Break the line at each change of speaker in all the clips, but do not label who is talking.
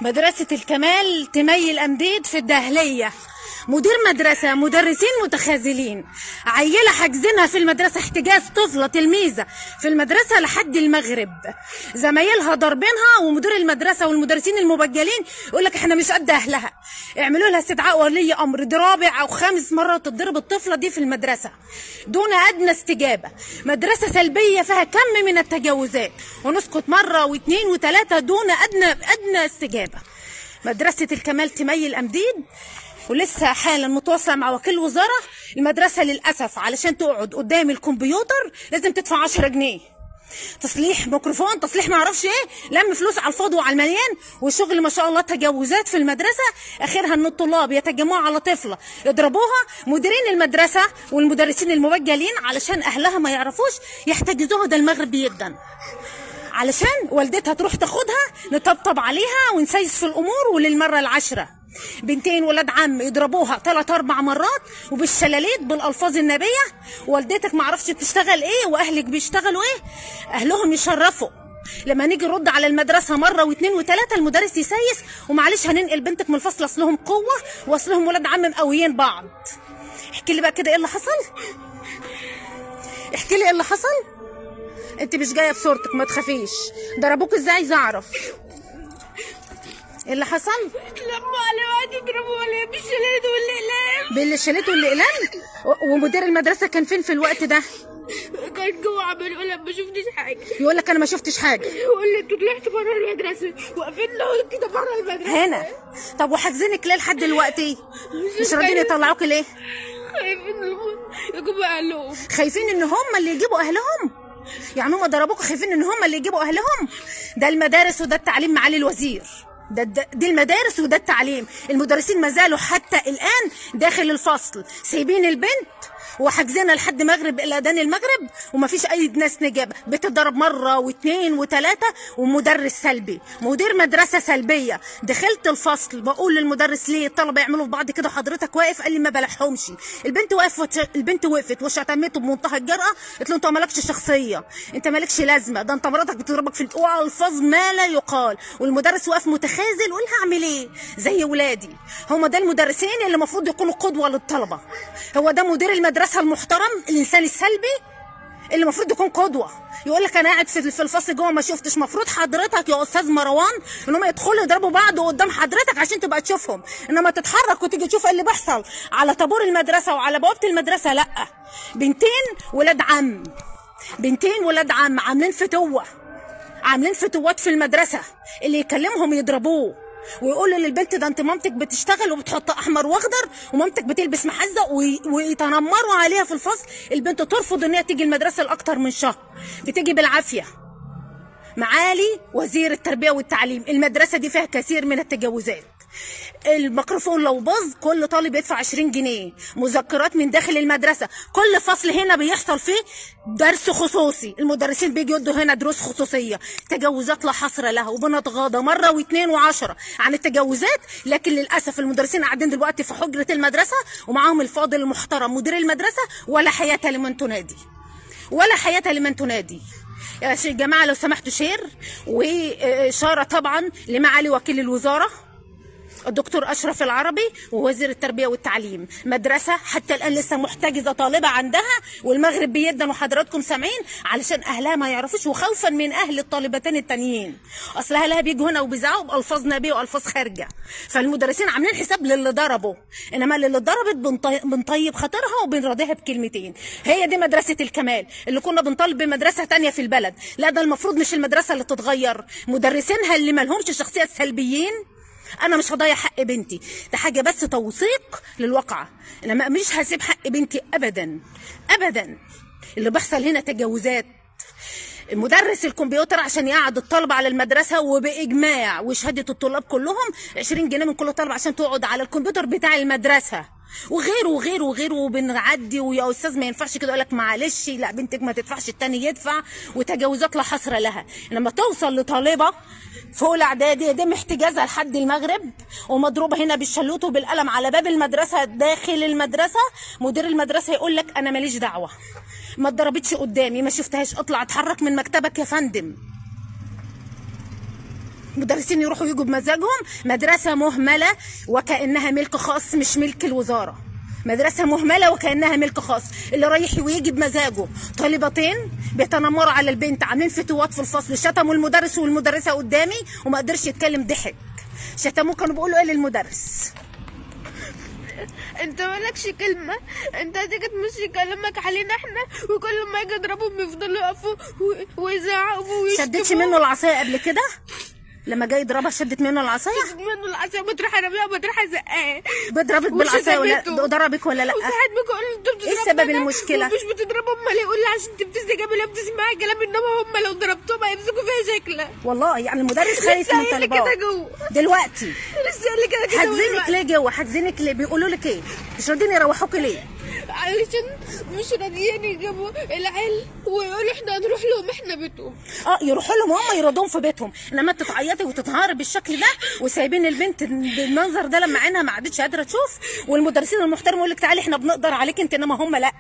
مدرسة الكمال تمي الأمديد في الدهلية. مدير مدرسة، مدرسين متخاذلين، عيلة حاجزينها في المدرسة احتجاز طفلة تلميذة في المدرسة لحد المغرب، زمايلها ضاربينها، ومدير المدرسة والمدرسين المبجلين يقول لك احنا مش قد أهلها، اعملوا لها استدعاء ولي أمر. دي رابع أو خامس مرة تتضرب الطفلة دي في المدرسة دون أدنى استجابة. مدرسة سلبية فيها كم من التجاوزات، ونسكت مرة واثنين وثلاثة دون أدنى استجابة. مدرسة الكمال تمي الأمديد، ولسه حالا متواصله مع وكيل وزاره المدرسه. للاسف علشان تقعد قدام الكمبيوتر لازم تدفع 10 جنيه، تصليح ميكروفون، تصليح ما اعرفش ايه، لم فلوس على الفاضي وعلى المليان. والشغل ما شاء الله تجاوزات في المدرسه، اخرها ان الطلاب يتجمعوا على طفله يضربوها، مديرين المدرسه والمدرسين المبجلين علشان اهلها ما يعرفوش يحتجزوها. ده المغرب بيدن علشان والدتها تروح تاخدها نطبطب عليها ونسيس في الامور. وللمره العاشره بنتين ولاد عم يضربوها 3-4 مرات وبالشلاليت بالالفاظ النبيه. والدتك ما عرفش بتشتغل ايه واهلك بيشتغلوا ايه، اهلهم يشرفوا. لما نيجي نرد على المدرسه مره واثنين وثلاثه المدرس يسيس، ومعلش هننقل بنتك من الفصل، اصلهم قوه واصلهم ولاد عم مقويين بعض. احكي لي بقى كده ايه اللي حصل، احكي لي ايه اللي حصل. انت مش جايه بصورتك، ما تخافيش. ضربوك ازاي؟ عايز اعرف ايه اللي حصل.
لما على يضربوا بالشلاليت والاقلام.
بالشلاليت والاقلام؟ ومدير المدرسه كان فين في الوقت ده؟
كان جوه عمال يقول لك ما شفتش حاجه.
يقول لك انا ما شفتش حاجه.
يقول لي انتوا طلعتوا بره المدرسه، واقفين له كده بره المدرسه
هنا. طب وحاجزينك ليه لحد دلوقتي؟ مش راضيين يطلعوك ليه؟
خايفين يجيبوا اهلهم.
خايفين ان هم اللي يجيبوا اهلهم؟ يعني هم ضربوك خايفين ان هم اللي يجيبوا اهلهم؟ ده المدارس وده التعليم معالي الوزير. دي المدارس وده التعليم. المدرسين ما زالوا حتى الان داخل الفصل سايبين البنت وحاجزينها لحد مغرب الاذان المغرب، ومفيش اي ناس نجابه. بتضرب مره واثنين وثلاثه، ومدرس سلبي، مدير مدرسه سلبيه. دخلت الفصل بقول للمدرس ليه الطلبه يعملوا في بعض كده وحضرتك واقف؟ قال لي ما بلحهمش. البنت وقفت وشتمته بمنتهى الجرأه. قلت له انت مالكش شخصيه، انت مالكش لازمه، ده انت مراتك بتضربك في الفاظ ما لا يقال. والمدرس واقف متخاذل. وقول هعمل ايه زي ولادي؟ هم ده المدرسين اللي المفروض يكونوا قدوه للطلبه؟ هو ده مدير المدرسه المحترم الانسان السلبي اللي المفروض يكون قدوه؟ يقول لك انا قاعد في الفصل جوه ما شفتش. مفروض حضرتك يا استاذ مروان ان هم يدخلوا يضربوا بعض قدام حضرتك عشان تبقى تشوفهم، انما تتحرك وتيجي تشوف اللي بيحصل على طابور المدرسه وعلى بوابه المدرسه لا. بنتين ولاد عم، بنتين ولاد عم عاملين فتوات في المدرسه، اللي يكلمهم يضربوه ويقولوا للبنت ده انت مامتك بتشتغل وبتحط احمر واخضر ومامتك بتلبس محزق، ويتنمروا عليها في الفصل. البنت ترفض ان هي تيجي المدرسه لاكتر من شهر، بتيجي بالعافيه. معالي وزير التربيه والتعليم، المدرسه دي فيها كثير من التجاوزات. الميكروفون لو باظ كل طالب يدفع 20 جنيه، مذكرات من داخل المدرسه. كل فصل هنا بيحصل فيه درس خصوصي، المدرسين بيجوا يدوا هنا دروس خصوصيه. تجاوزات لا حصر لها، وبنتغاضى مره واثنين وعشرة عن التجاوزات. لكن للاسف المدرسين قاعدين دلوقتي في حجره المدرسه ومعاهم الفاضل المحترم مدير المدرسه، ولا حياه لمن تنادي، ولا حياه لمن تنادي. يا جماعه لو سمحتوا شير واشاره طبعا لمعالي وكيل الوزاره الدكتور أشرف العربي ووزير التربية والتعليم. مدرسة حتى الآن لسه محتجزة طالبة عندها، والمغرب بيدن وحضراتكم سامعين علشان أهلها ما يعرفوش، وخوفا من أهل الطالبتين التانيين. أصل أهلها بيجوا هنا وبيزعقوا بألفاظ نبيه وألفاظ خارجة، فالمدرسين عاملين حساب للي ضربوا، إنما اللي ضربت بنطيب خاطرها وبنراضيها بكلمتين. هي دي مدرسة الكمال اللي كنا بنطالب بمدرسة تانية في البلد. لا، ده المفروض مش المدرسة اللي تتغير، مدرسينها اللي مالهمش شخصية سلبيين. انا مش هضيع حق بنتي، ده حاجه بس توثيق للواقعه. انا مش هسيب حق بنتي ابدا ابدا. اللي بيحصل هنا تجاوزات. مدرس الكمبيوتر عشان يقعد الطلبه على المدرسه وباجماع وشهاده الطلاب كلهم 20 جنيه من كل طالب عشان تقعد على الكمبيوتر بتاع المدرسه، وغيره وغيره وغيره. وبنعدي ويا استاذ ما ينفعش كده، يقول لك معلش لا بنتك ما تدفعش التاني يدفع، وتجاوزات لا حصر لها. لما توصل لطالبه فوق الاعدادي دي محتجازه لحد المغرب ومضروبه هنا بالشلوت وبالقلم على باب المدرسه داخل المدرسه، مدير المدرسه يقول لك انا ماليش دعوه، ما اتضربتش قدامي، ما شفتهاش، اطلع اتحرك من مكتبك يا فندم. المدرسين يروحوا يجوا بمزاجهم. مدرسه مهمله وكانها ملك خاص مش ملك الوزاره. مدرسه مهمله وكانها ملك خاص، اللي رايح ويجي بمزاجه. طالبتين بيتنمروا على البنت، عاملين فتوات في الفصل، شتموا المدرس والمدرسه قدامي وما قدرش يتكلم، ضحك. شتموه، كانوا بيقولوا ايه للمدرس؟
انت مالكش كلمة، انت هتيجي تمشي كلامك علينا احنا، وكل ما يجي يضربهم يفضلوا يقفوا ويزعقوا ويشتموا.
شدتش منه العصايه قبل كده؟ لما جاي يضربها شدت منه العصايه؟
شدت منه العصايه وبتروح ارميها وبتروح ازقاه.
بيضربك بالعصايه ولا ضربك ولا لا؟
وساعات بقول له انت بتضرب
ايه سبب المشكله؟
مش بتضربهم، امال يقول لي عشان انت بتستجابي لا بتسمعي كلام، انما هم لو ضربتهم هيمسكوا فيها شكله.
والله يعني المدرس خايف من الطالبات دلوقتي.
لسه قال لي كده
حاجزينك ليه جوه؟ حاجزينك ليه؟ بيقولوا لك ايه؟ مش راضيين يروحوك ليه؟
علشان مش راضيين يجيبوا العيال ويقولوا احنا هنروح لهم احنا بيتهم.
يروحوا لهم هم يرضوهم في بيتهم، انما انت تعيطي وتتهاري بالشكل ده وسايبين البنت بالمنظر ده لما عينها ما عادتش قادره تشوف، والمدرسين المحترم يقول لك تعالي احنا بنقدر عليك انت، انما هم لا.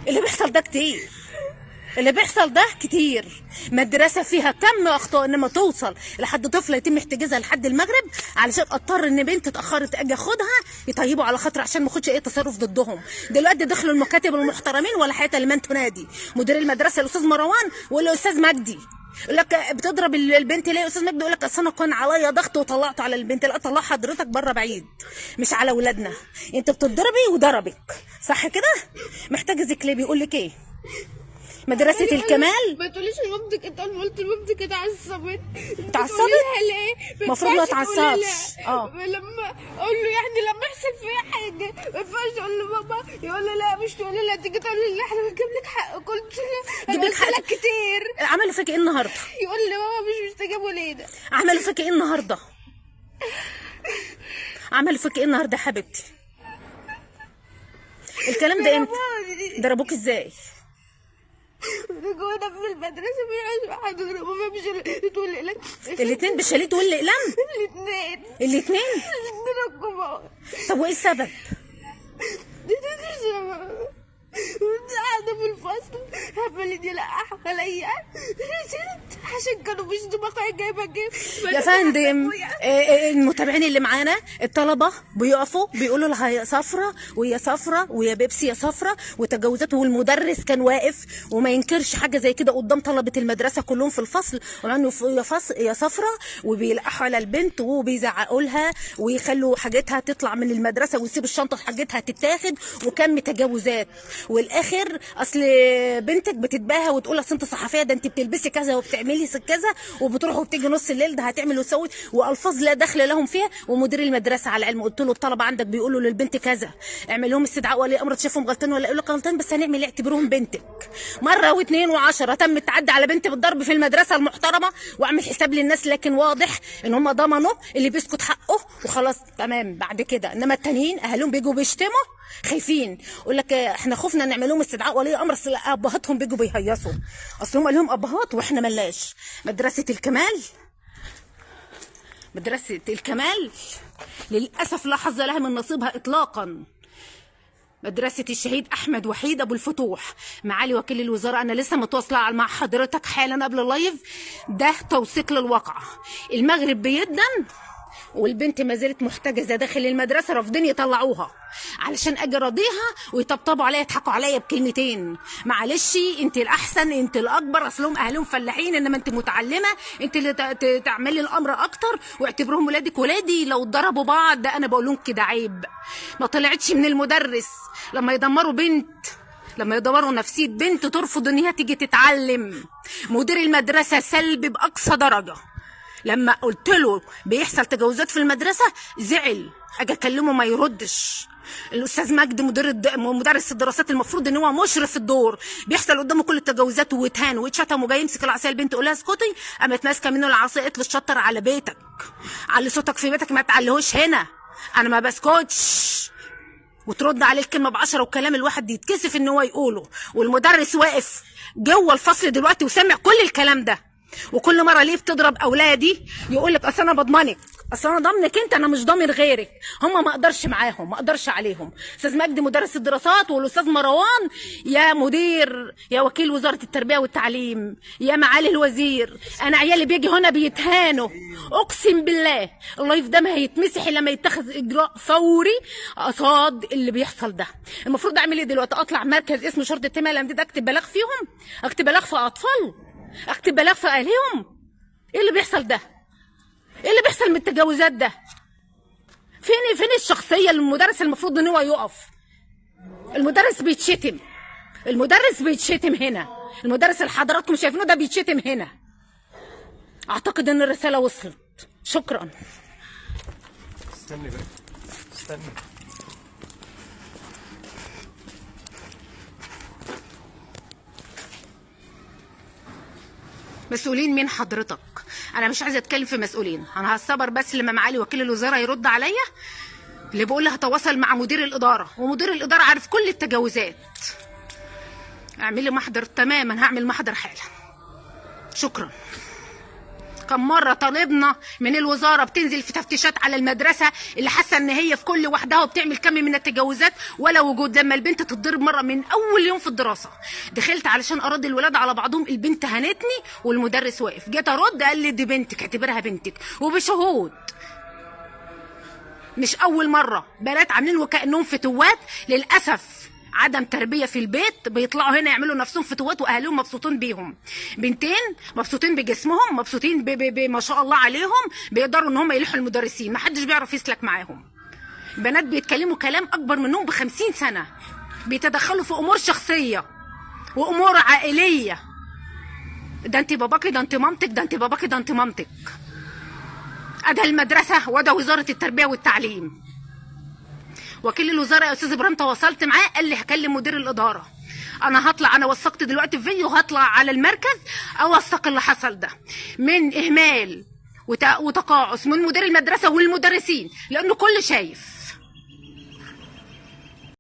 اللي بيحصل ده كتير، اللي بيحصل ده كتير. مدرسه فيها كم اخطاء، انما توصل لحد طفله يتم احتجازها لحد المغرب علشان اضطر ان بنت اتاخرت اجي اخدها يطيبوا على خاطر عشان ما اخدش اي تصرف ضدهم. دلوقتي دخلوا المكاتب المحترمين ولا حياه لمن تنادي. مدير المدرسه الاستاذ مروان والاستاذ مجدي يقول لك بتضرب البنت ليه يا استاذ مجدي؟ يقول لك اصل انا كان عليا ضغط وطلعته على البنت. لا، طلع حضرتك بره بعيد، مش على اولادنا. انت بتضربي وضربك، صح كده؟ محتاج ذكر. بيقول لك ايه؟ مدرسة الكمال.
ما تقوليش لمامتك، انت قلت لمامتك اتعصبت.
اتعصبت؟
ليه؟
المفروض ما اتعصبش.
لما اقول له يعني لما يحصل فيها حاجه ما ينفعش اقول له بابا، يقول له لا مش تقول له لا، تيجي تقول لي لا احنا بنجيب لك حقك. قلت له
جيب لك حقك
كتير.
عملوا فيك ايه النهارده؟
يقول لي بابا مش بيستجابوا ليه ده.
عملوا فيك ايه النهارده؟ عملوا فيك ايه النهارده يا حبيبتي؟ الكلام ده امتى؟ ضربوك ازاي؟
رجعونا في المدرسة مش حد يضربوا، ما مش تقول لك
الاثنين بشاليت والقلم؟ الاثنين
الكبار.
طب وايه السبب؟
قاعدة في الفصل عمالين يلقحوا عليا عشان كانوا مش دماغي جايبة
يا فندم. المتابعين اللي معانا الطلبة بيقفوا بيقولوا لها يا صفرة ويا صفرة ويا بيبسي يا صفرة وتجاوزات، والمدرس كان واقف وما ينكرش حاجة زي كده قدام طلبة المدرسة كلهم في الفصل، وانه يا صفرة، وبيلقحوا على البنت وبيزعقوا لها ويخلوا حاجتها تطلع من المدرسة ويسيبوا الشنطة حاجتها تتاخد، وكم تجاوزات. والاخر اصل بنتك بتتباهى وتقول اصل انت صحفيه، ده انت بتلبسي كذا وبتعملي كذا وبتروح وبتيجي نص الليل، ده هتعمل وتسوي، والفاظ لا دخل لهم فيها. ومدير المدرسه على علم قلت له الطلبه عندك بيقولوا للبنت كذا، اعمل لهم استدعاء ولي امر تشوفهم غلطان ولا يقول لك غلطان، بس هنعمل اعتبروهم بنتك. مره واثنين وعشرة تم التعدي على بنت بالضرب في المدرسه المحترمه، واعمل حساب للناس، لكن واضح ان هم ضمنوا اللي بيسكت حقه وخلاص تمام بعد كده. انما التانيين اهاليهم بيجوا بيشتموا خايفين، يقول لك احنا خفنا نعمل لهم استدعاء ولي امر، اصل ابهاتهم بيجوا بيهيصوا، اصل هم لهم ابهات واحنا ملاش. مدرسه الكمال، مدرسه الكمال للاسف لا حظ لها من نصيبها اطلاقا. مدرسة الشهيد أحمد وحيد أبو الفتوح، معالي وكيل الوزارة، أنا لسه متواصلة مع حضرتك حالا قبل اللايف، ده توثيق للواقعة. المغرب بيدن والبنت ما زالت محتجزه داخل المدرسه، رافضين يطلعوها علشان اجي راضيها ويطبطبوا عليا يضحكوا عليا بكلمتين. معلش انت الاحسن، انت الاكبر، اصلهم اهلهم فلاحين، انما انت متعلمه، انت اللي تعملي الامر اكتر، واعتبرهم ولادك ولادي. لو ضربوا بعض ده انا بقول لهم كده عيب. ما طلعتش من المدرس لما يدمروا بنت، لما يدوروا نفسيه بنت ترفض ان هي تيجي تتعلم. مدير المدرسه سلبي باقصى درجه، لما قلت له بيحصل تجاوزات في المدرسه زعل، اجي اكلمه ما يردش. الاستاذ مجدي مدرس الدراسات المفروض ان هو مشرف الدور، بيحصل قدامه كل التجاوزات ويتهان ويتشتم، وجاي يمسك العصايه البنت يقول لها اسكتي، قامت ماسكه منه العصايه قالت له اتشطر على بيتك، علي صوتك في بيتك ما تعليهوش هنا، انا ما بسكتش. وترد عليه الكلمه ب10، والكلام الواحد يتكسف ان هو يقوله، والمدرس واقف جوه الفصل دلوقتي وسامع كل الكلام ده. وكل مره ليه بتضرب اولادي يقول لك اصل انا بضمنك، اصل انا ضامنك انت، انا مش ضامن غيرك. هم ما اقدرش معاهم، ما اقدرش عليهم. استاذ مجدي مدرس الدراسات، والاستاذ مروان يا مدير يا وكيل وزاره التربيه والتعليم يا معالي الوزير، انا عيالي بيجي هنا بيتهانوا. اقسم بالله اللايف ده ما هيتمسح الا لما يتخذ اجراء فوري قصاد اللي بيحصل ده. المفروض اعمل ايه دلوقتي؟ اطلع مركز اسمه شرطه التنميه الامنيه اكتب بلاغ فيهم؟ اكتب بلاغ في اطفال؟ اكتب بلاغ في اهاليهم؟ ايه اللي بيحصل ده؟ ايه اللي بيحصل من التجاوزات ده؟ فين الشخصيه المدرس المفروض ان هو يقف؟ المدرس بيتشتم، المدرس بيتشتم هنا، المدرس اللي حضراتكم شايفينه ده بيتشتم هنا. اعتقد ان الرساله وصلت. شكرا.
استني بقى، استني.
مسؤولين مين حضرتك؟ انا مش عايزه اتكلم في مسؤولين، انا هصبر بس لما معالي وكيل الوزاره يرد عليا. اللي بقول له هتواصل مع مدير الاداره، ومدير الاداره عارف كل التجاوزات. اعملي محضر. تماما، هعمل محضر حالا. شكرا. كم مرة طالبنا من الوزارة بتنزل في تفتيشات على المدرسة اللي حاسة ان هي في كل وحدها وبتعمل كم من التجاوزات ولا وجود. لما البنت تتضرب مرة من اول يوم في الدراسة، دخلت علشان ارد الولاد على بعضهم، البنت هنتني والمدرس واقف، جيت ارد قال لي دي بنتك، اعتبرها بنتك، وبشهود. مش اول مرة بنات عاملين وكأنهم فتوات. للأسف عدم تربيه في البيت، بيطلعوا هنا يعملوا نفسهم فتوات واهاليهم مبسوطين بيهم. بنتين مبسوطين بجسمهم، مبسوطين ما شاء الله عليهم، بيقدروا ان هم يلحوا المدرسين، ما حدش بيعرف يسلك معاهم. بنات بيتكلموا كلام اكبر منهم ب50 سنه، بيتدخلوا في امور شخصيه وامور عائليه. ده انت باباكي، ده انت مامتك، ده انت باباكي، ده انت مامتك. ادها المدرسه وده وزاره التربيه والتعليم. وكيل الوزاره يا استاذ ابراهيم تواصلت معاه، قال لي هكلم مدير الاداره. انا هطلع، انا وثقت دلوقتي في فيديو، هطلع على المركز اوثق اللي حصل ده من اهمال وتقاعس من مدير المدرسه والمدرسين، لانه كل شايف.